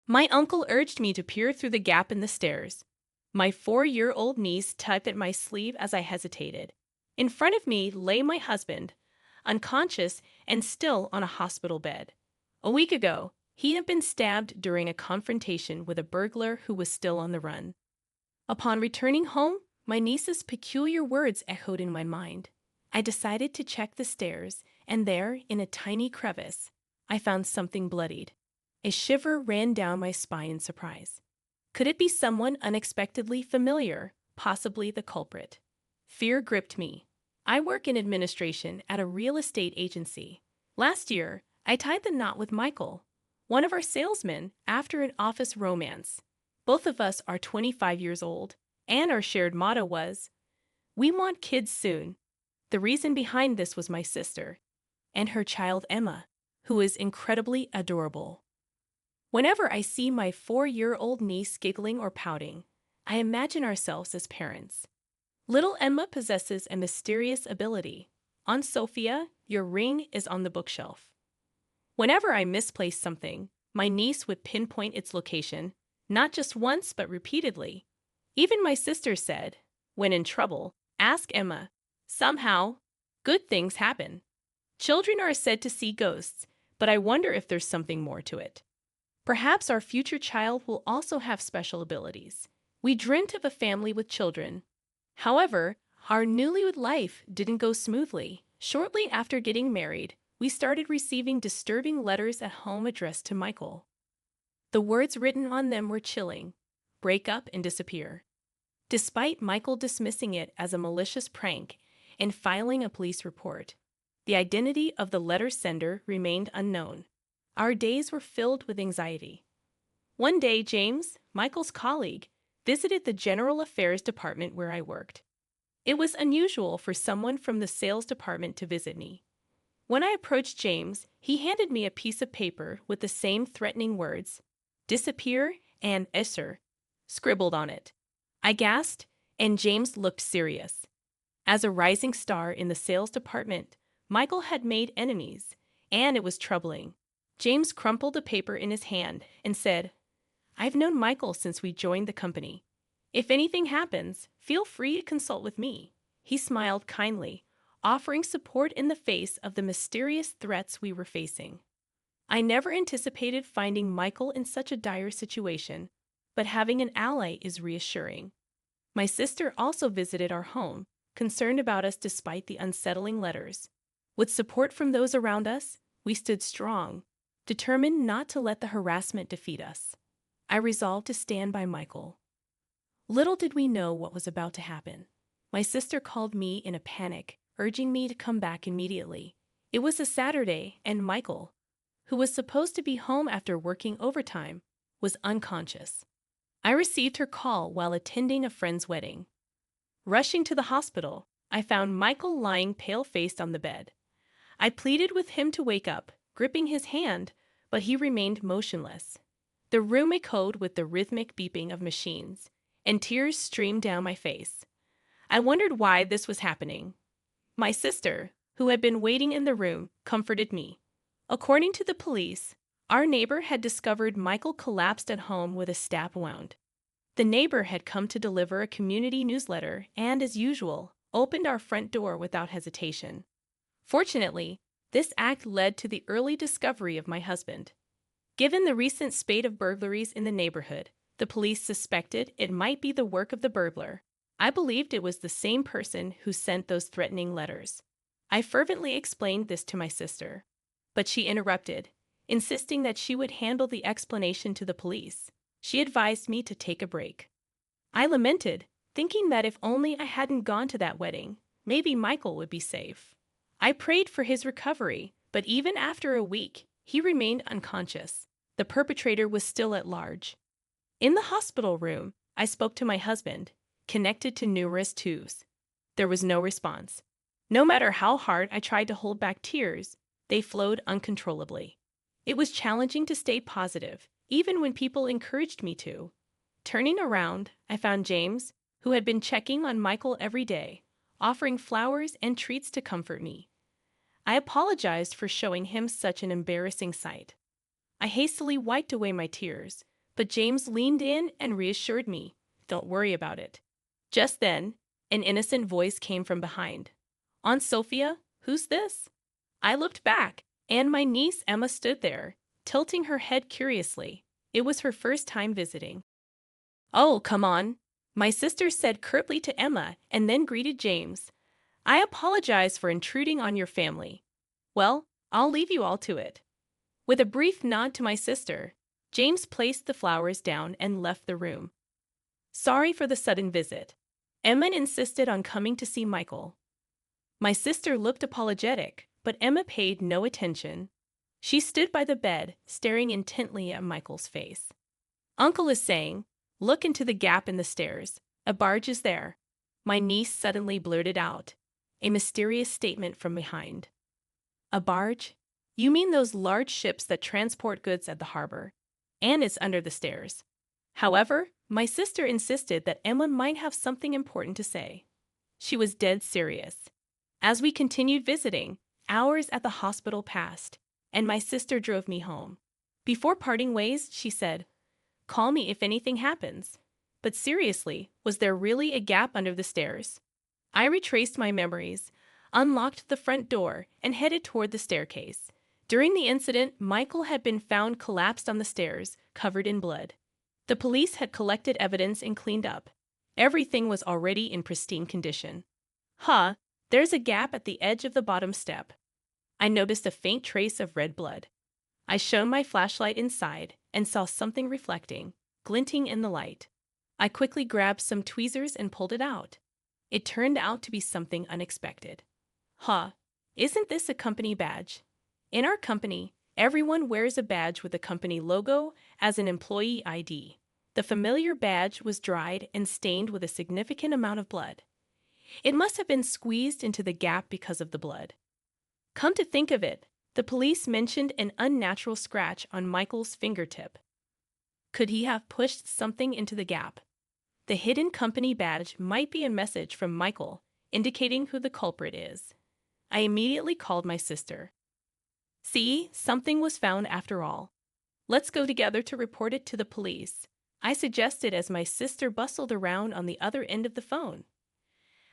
My uncle urged me to peer through the gap in the stairs. My 4-year-old niece tugged at my sleeve as I hesitated. In front of me lay my husband, unconscious and still on a hospital bed. A week ago, he had been stabbed during a confrontation with a burglar who was still on the run. Upon returning home, my niece's peculiar words echoed in my mind. I decided to check the stairs, and there, in a tiny crevice, I found something bloodied. A shiver ran down my spine in surprise. Could it be someone unexpectedly familiar, possibly the culprit? Fear gripped me. I work in administration at a real estate agency. Last year, I tied the knot with Michael, one of our salesmen, after an office romance. Both of us are 25 years old, and our shared motto was, "We want kids soon." The reason behind this was my sister and her child Emma, who is incredibly adorable. Whenever I see my 4-year-old niece giggling or pouting, I imagine ourselves as parents. Little Emma possesses a mysterious ability. Aunt Sophia, your ring is on the bookshelf. Whenever I misplaced something, my niece would pinpoint its location, not just once but repeatedly. Even my sister said, when in trouble, ask Emma. Somehow, good things happen. Children are said to see ghosts, but I wonder if there's something more to it. Perhaps our future child will also have special abilities. We dreamt of a family with children. However, our newlywed life didn't go smoothly. Shortly after getting married, we started receiving disturbing letters at home addressed to Michael. The words written on them were chilling: break up and disappear. Despite Michael dismissing it as a malicious prank and filing a police report, the identity of the letter sender remained unknown. Our days were filled with anxiety. One day, James, Michael's colleague, visited the General Affairs Department where I worked. It was unusual for someone from the sales department to visit me. When I approached James, he handed me a piece of paper with the same threatening words, "disappear" and "esser" scribbled on it. I gasped, and James looked serious. As a rising star in the sales department, Michael had made enemies, and it was troubling. James crumpled the paper in his hand and said, "I've known Michael since we joined the company. If anything happens, feel free to consult with me." He smiled kindly, offering support in the face of the mysterious threats we were facing. I never anticipated finding Michael in such a dire situation, but having an ally is reassuring. My sister also visited our home, concerned about us despite the unsettling letters. With support from those around us, we stood strong, determined not to let the harassment defeat us. I resolved to stand by Michael. Little did we know what was about to happen. My sister called me in a panic, urging me to come back immediately. It was a Saturday, and Michael, who was supposed to be home after working overtime, was unconscious. I received her call while attending a friend's wedding. Rushing to the hospital, I found Michael lying pale-faced on the bed. I pleaded with him to wake up, gripping his hand, but he remained motionless. The room echoed with the rhythmic beeping of machines, and tears streamed down my face. I wondered why this was happening. My sister, who had been waiting in the room, comforted me. According to the police, our neighbor had discovered Michael collapsed at home with a stab wound. The neighbor had come to deliver a community newsletter and, as usual, opened our front door without hesitation. Fortunately, this act led to the early discovery of my husband. Given the recent spate of burglaries in the neighborhood, the police suspected it might be the work of the burglar. I believed it was the same person who sent those threatening letters. I fervently explained this to my sister, but she interrupted, insisting that she would handle the explanation to the police. She advised me to take a break. I lamented, thinking that if only I hadn't gone to that wedding, maybe Michael would be safe. I prayed for his recovery, but even after a week, he remained unconscious. The perpetrator was still at large. In the hospital room, I spoke to my husband, connected to numerous tubes. There was no response. No matter how hard I tried to hold back tears, they flowed uncontrollably. It was challenging to stay positive, even when people encouraged me to. Turning around, I found James, who had been checking on Michael every day, offering flowers and treats to comfort me. I apologized for showing him such an embarrassing sight. I hastily wiped away my tears, but James leaned in and reassured me. Don't worry about it. Just then, an innocent voice came from behind. Aunt Sophia, who's this? I looked back, and my niece Emma stood there, tilting her head curiously. It was her first time visiting. Oh, come on, my sister said curtly to Emma and then greeted James. I apologize for intruding on your family. Well, I'll leave you all to it. With a brief nod to my sister, James placed the flowers down and left the room. Sorry for the sudden visit. Emma insisted on coming to see Michael. My sister looked apologetic, but Emma paid no attention. She stood by the bed, staring intently at Michael's face. Uncle is saying, look into the gap in the stairs. A barge is there. My niece suddenly blurted out, a mysterious statement from behind. A barge? You mean those large ships that transport goods at the harbor? And it's under the stairs. However, my sister insisted that Emma might have something important to say. She was dead serious. As we continued visiting, hours at the hospital passed, and my sister drove me home. Before parting ways, she said, call me if anything happens. But seriously, was there really a gap under the stairs? I retraced my memories, unlocked the front door, and headed toward the staircase. During the incident, Michael had been found collapsed on the stairs, covered in blood. The police had collected evidence and cleaned up. Everything was already in pristine condition. There's a gap at the edge of the bottom step. I noticed a faint trace of red blood. I shone my flashlight inside and saw something reflecting, glinting in the light. I quickly grabbed some tweezers and pulled it out. It turned out to be something unexpected. Isn't this a company badge? In our company, everyone wears a badge with a company logo as an employee ID. The familiar badge was dried and stained with a significant amount of blood. It must have been squeezed into the gap because of the blood. Come to think of it, the police mentioned an unnatural scratch on Michael's fingertip. Could he have pushed something into the gap? The hidden company badge might be a message from Michael, indicating who the culprit is. I immediately called my sister. See, something was found after all. Let's go together to report it to the police, I suggested as my sister bustled around on the other end of the phone.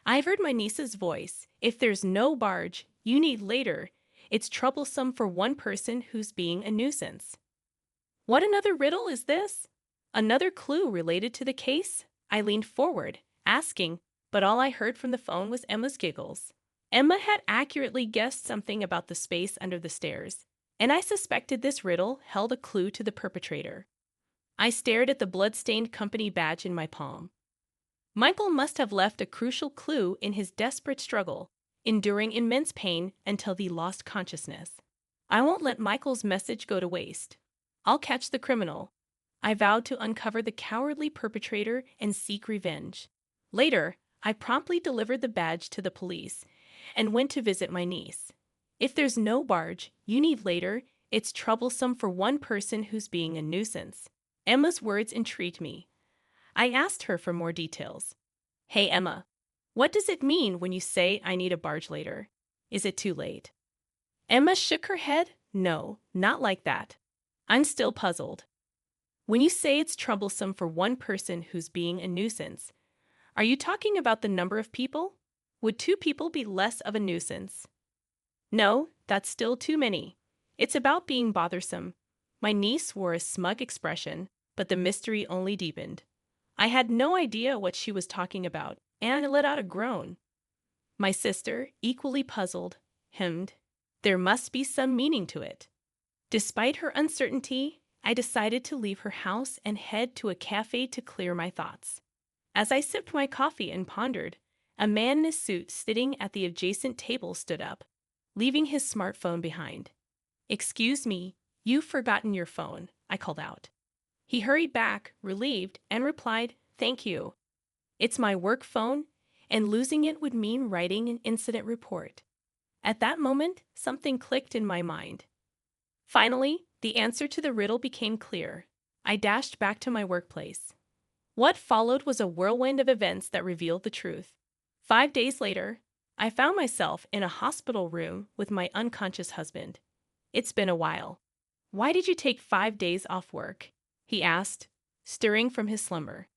I've heard my niece's voice. If there's no barge, you need later. It's troublesome for one person who's being a nuisance. What another riddle is this? Another clue related to the case? I leaned forward, asking, but all I heard from the phone was Emma's giggles. Emma had accurately guessed something about the space under the stairs, and I suspected this riddle held a clue to the perpetrator. I stared at the blood-stained company badge in my palm. Michael must have left a crucial clue in his desperate struggle, enduring immense pain until he lost consciousness. I won't let Michael's message go to waste. I'll catch the criminal. I vowed to uncover the cowardly perpetrator and seek revenge. Later, I promptly delivered the badge to the police and went to visit my niece. If there's no barge, you need later, it's troublesome for one person who's being a nuisance. Emma's words intrigued me. I asked her for more details. Hey, Emma, what does it mean when you say I need a barge later? Is it too late? Emma shook her head. No, not like that. I'm still puzzled. When you say it's troublesome for one person who's being a nuisance, are you talking about the number of people? Would 2 people be less of a nuisance? No, that's still too many. It's about being bothersome. My niece wore a smug expression, but the mystery only deepened. I had no idea what she was talking about, and I let out a groan. My sister, equally puzzled, hemmed. There must be some meaning to it. Despite her uncertainty, I decided to leave her house and head to a cafe to clear my thoughts. As I sipped my coffee and pondered, a man in a suit sitting at the adjacent table stood up, leaving his smartphone behind. Excuse me, you've forgotten your phone, I called out. He hurried back, relieved, and replied, thank you. It's my work phone, and losing it would mean writing an incident report. At that moment, something clicked in my mind. Finally, the answer to the riddle became clear. I dashed back to my workplace. What followed was a whirlwind of events that revealed the truth. 5 days later, I found myself in a hospital room with my unconscious husband. It's been a while. Why did you take 5 days off work? he asked, stirring from his slumber.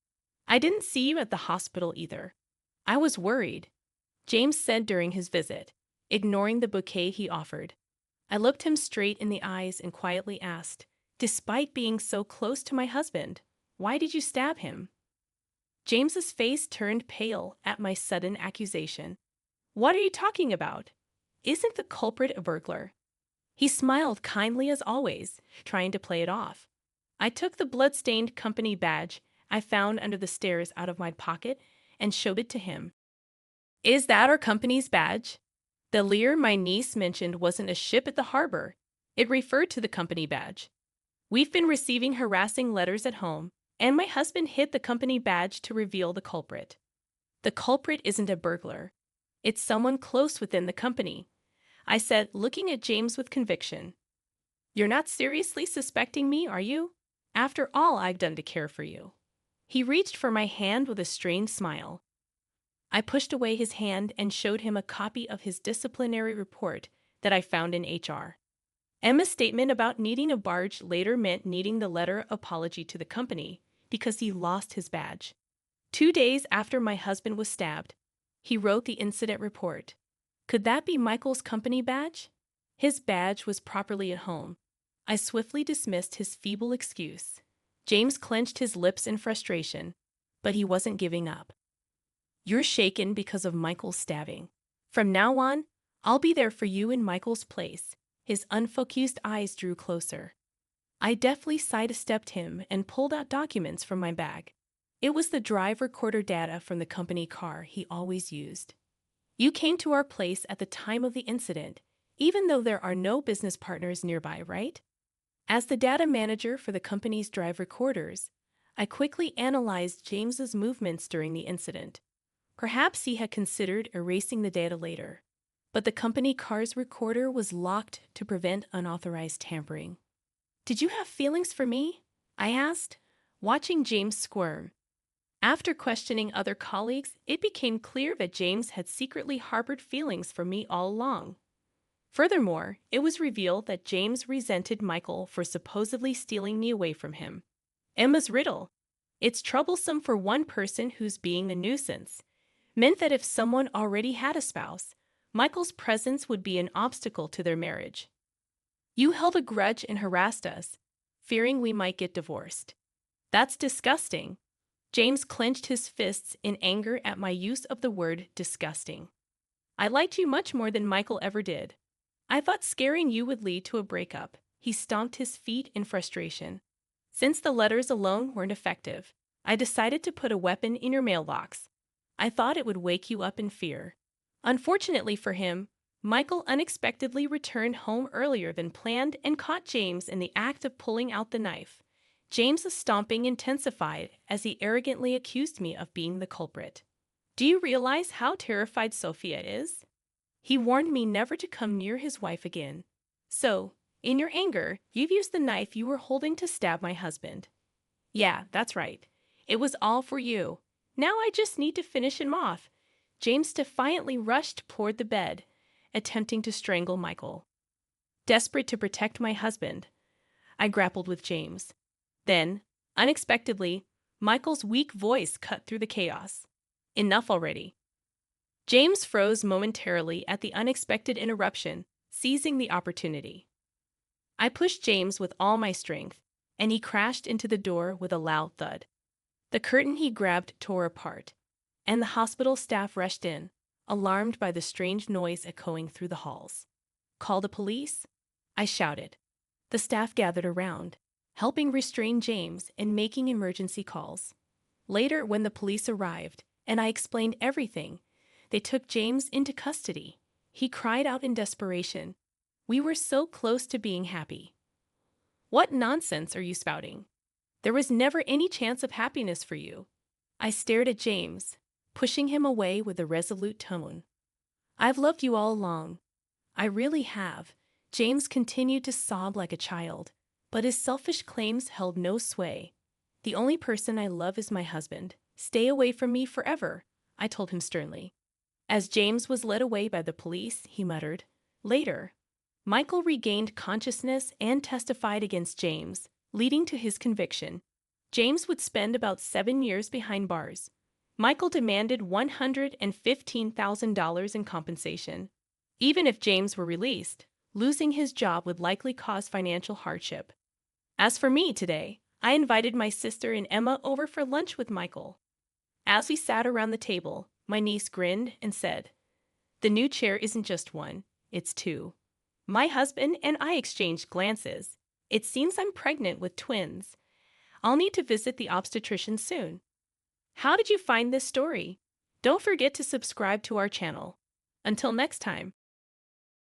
I didn't see you at the hospital either. I was worried, James said during his visit, ignoring the bouquet he offered. I looked him straight in the eyes and quietly asked, despite being so close to my husband, why did you stab him? James's face turned pale at my sudden accusation. What are you talking about? Isn't the culprit a burglar? He smiled kindly as always, trying to play it off. I took the blood-stained company badge I found under the stairs out of my pocket and showed it to him. Is that our company's badge? The leer my niece mentioned wasn't a ship at the harbor. It referred to the company badge. We've been receiving harassing letters at home, and my husband hid the company badge to reveal the culprit. The culprit isn't a burglar. It's someone close within the company, I said, looking at James with conviction. You're not seriously suspecting me, are you? After all I've done to care for you. He reached for my hand with a strained smile. I pushed away his hand and showed him a copy of his disciplinary report that I found in HR. Emma's statement about needing a barge later meant needing the letter of apology to the company because he lost his badge. 2 days after my husband was stabbed, he wrote the incident report. Could that be Michael's company badge? His badge was properly at home. I swiftly dismissed his feeble excuse. James clenched his lips in frustration, but he wasn't giving up. You're shaken because of Michael's stabbing. From now on, I'll be there for you in Michael's place. His unfocused eyes drew closer. I deftly sidestepped him and pulled out documents from my bag. It was the drive recorder data from the company car he always used. You came to our place at the time of the incident, even though there are no business partners nearby, right? As the data manager for the company's drive recorders, I quickly analyzed James's movements during the incident. Perhaps he had considered erasing the data later, but the company car's recorder was locked to prevent unauthorized tampering. Did you have feelings for me? I asked, watching James squirm. After questioning other colleagues, it became clear that James had secretly harbored feelings for me all along. Furthermore, it was revealed that James resented Michael for supposedly stealing me away from him. Emma's riddle, it's troublesome for one person who's being a nuisance, meant that if someone already had a spouse, Michael's presence would be an obstacle to their marriage. You held a grudge and harassed us, fearing we might get divorced. That's disgusting. James clenched his fists in anger at my use of the word disgusting. I liked you much more than Michael ever did. I thought scaring you would lead to a breakup. He stomped his feet in frustration. Since the letters alone weren't effective, I decided to put a weapon in your mailbox. I thought it would wake you up in fear. Unfortunately for him, Michael unexpectedly returned home earlier than planned and caught James in the act of pulling out the knife. James's stomping intensified as he arrogantly accused me of being the culprit. Do you realize how terrified Sophia is? He warned me never to come near his wife again. So, in your anger, you've used the knife you were holding to stab my husband. Yeah, that's right. It was all for you. Now I just need to finish him off. James defiantly rushed toward the bed, attempting to strangle Michael. Desperate to protect my husband, I grappled with James. Then, unexpectedly, Michael's weak voice cut through the chaos. Enough already. James froze momentarily at the unexpected interruption, seizing the opportunity. I pushed James with all my strength, and he crashed into the door with a loud thud. The curtain he grabbed tore apart, and the hospital staff rushed in, alarmed by the strange noise echoing through the halls. Call the police? I shouted. The staff gathered around, helping restrain James and making emergency calls. Later, when the police arrived, and I explained everything, they took James into custody. He cried out in desperation. We were so close to being happy. What nonsense are you spouting? There was never any chance of happiness for you. I stared at James, pushing him away with a resolute tone. I've loved you all along. I really have. James continued to sob like a child, but his selfish claims held no sway. The only person I love is my husband. Stay away from me forever, I told him sternly. As James was led away by the police, he muttered. Later, Michael regained consciousness and testified against James, leading to his conviction. James would spend about 7 years behind bars. Michael demanded $115,000 in compensation. Even if James were released, losing his job would likely cause financial hardship. As for me today, I invited my sister and Emma over for lunch with Michael. As we sat around the table, my niece grinned and said, "The new chair isn't just one, it's two." My husband and I exchanged glances. It seems I'm pregnant with twins. I'll need to visit the obstetrician soon. How did you find this story? Don't forget to subscribe to our channel. Until next time.